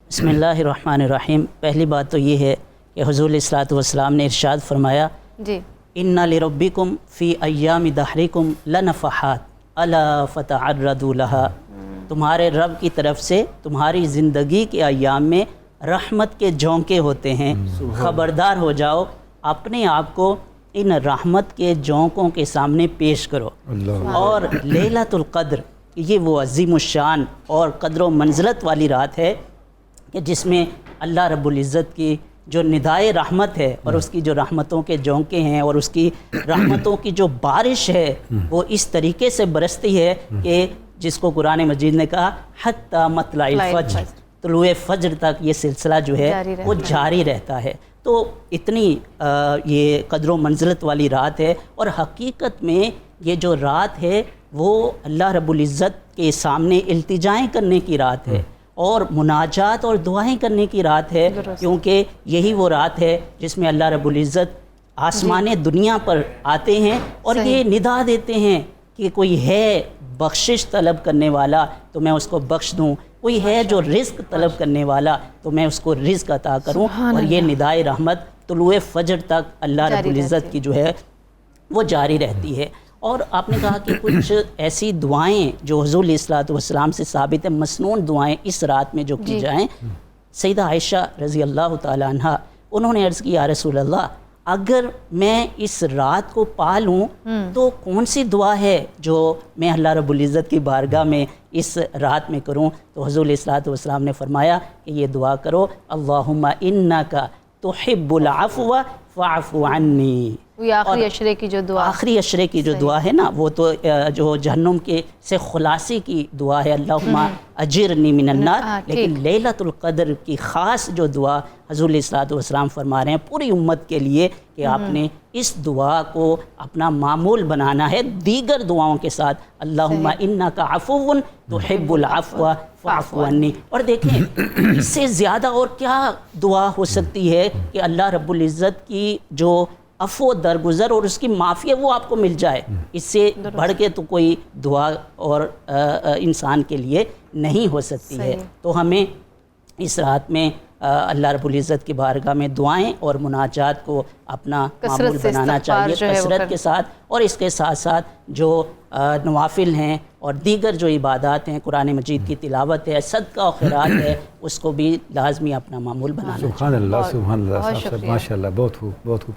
बिस्मिल्लाहिर्रहमानिर्रहीम। पहली बात तो ये है कि हुज़ूर अलैहिस्सलातु वस्सलाम ने इरशाद फरमाया जी, इन्ना लिरब्बिकुम फ़ी अय्यामि दहरिकुम लनफ़हात अला फ़तअर्रदू लहा। तुम्हारे रब की तरफ से तुम्हारी ज़िंदगी के अय्याम में रहमत के झोंके होते हैं, ख़बरदार हो जाओ, अपने आप को इन रहमत के झोंकों के सामने पेश करो। और लैलतुल क़द्र ये वो अज़ीमुश्शान और क़द्र व मंज़िलत वाली रात है कि जिसमें अल्लाह रब्बुल इज़्ज़त की जो निदाए रहमत है और उसकी जो रहमतों के झोंके हैं और उसकी रहमतों की जो बारिश है वो इस तरीके से बरसती है कि जिसको कुरान मजीद ने कहा हत्ता मतलाइल फज्र, तुलुए फज्र तक ये सिलसिला जो है वो जारी रहता है। तो इतनी ये क़द्र व मंज़िलत वाली रात है और हकीकत में ये जो रात है वो अल्लाह रब्बुल इज़्ज़त के सामने इल्तिजाएँ करने की रात है और मुनाजात और दुआएं करने की रात है, क्योंकि यही वो रात है जिसमें अल्लाह रब्बुल इज़्ज़त आसमाने दुनिया पर आते हैं और ये निदा देते हैं कि कोई है बख्शिश तलब करने वाला तो मैं उसको बख्श दूं, कोई है जो रिज़्क़ तलब करने वाला तो मैं उसको रिज़्क़ अता करूं। और ये निदाए रहमत तुलुए फजर तक अल्लाह रब्बुल इज़्ज़त की जो है वो जारी रहती है। और आपने कहा कि कुछ ऐसी दुआएं जो हुज़ूर अलैहिस्सलातु वस्सलाम से साबित है, मसनून दुआएं इस रात में जो की जाएं। सैयदा आयशा रज़ी अल्लाह तआला अन्हा उन्होंने अर्ज़ किया, या रसूल अल्लाह, अगर मैं इस रात को पा लूँ तो कौन सी दुआ है जो मैं अल्लाह रब्बुल इज़्ज़त की बारगाह में इस रात में करूँ? तो हुज़ूर अलैहिस्सलातु वस्सलाम ने फरमाया कि ये दुआ करो, अल्लाहुम्मा इन्नका तुहिब्बुल अफ़्व फ़अफ़ु अन्नी। आखिरी अशरे की जो दुआ, आखिरी अशरे की जो दुआ है ना, वो तो जो जहन्नुम के से खुलासी की दुआ है, अल्लाहुम्मा अजिरनी मिनन्नार। लेकिन लैलतुल क़द्र की ख़ास जो दुआ हुज़ूर अलैहिस्सलातु वस्सलाम फरमा रहे हैं पूरी उम्मत के लिए कि आपने इस दुआ को अपना मामूल बनाना है दीगर दुआओं के साथ, अल्लाहुम्मा इन्नका अफ़ुव्वुन तुहिब्बुल अफ़्व फ़अफ़ु अन्नी। और देखें इससे ज़्यादा और क्या दुआ हो सकती है कि अल्लाह रब्बुल इज़्ज़त की जो अफ़ो दरगुज़र और उसकी माफ़ी वो आपको मिल जाए। इससे बढ़ के तो कोई दुआ और इंसान के लिए नहीं हो सकती है। तो हमें इस रात में अल्लाह रब्बुल इज़्ज़त की बारगाह में दुआएं और मुनाजात को अपना मामूल बनाना चाहिए कसरत के साथ। और इसके साथ साथ जो नवाफिल हैं और दीगर जो इबादत हैं, कुरान मजीद की तिलावत है, सदका और खैरात है, उसको भी लाजमी अपना मामूल बनाना चाहिए। सुभान अल्लाह, सुभान अल्लाह, माशाअल्लाह, बहुत खूब, बहुत खूब।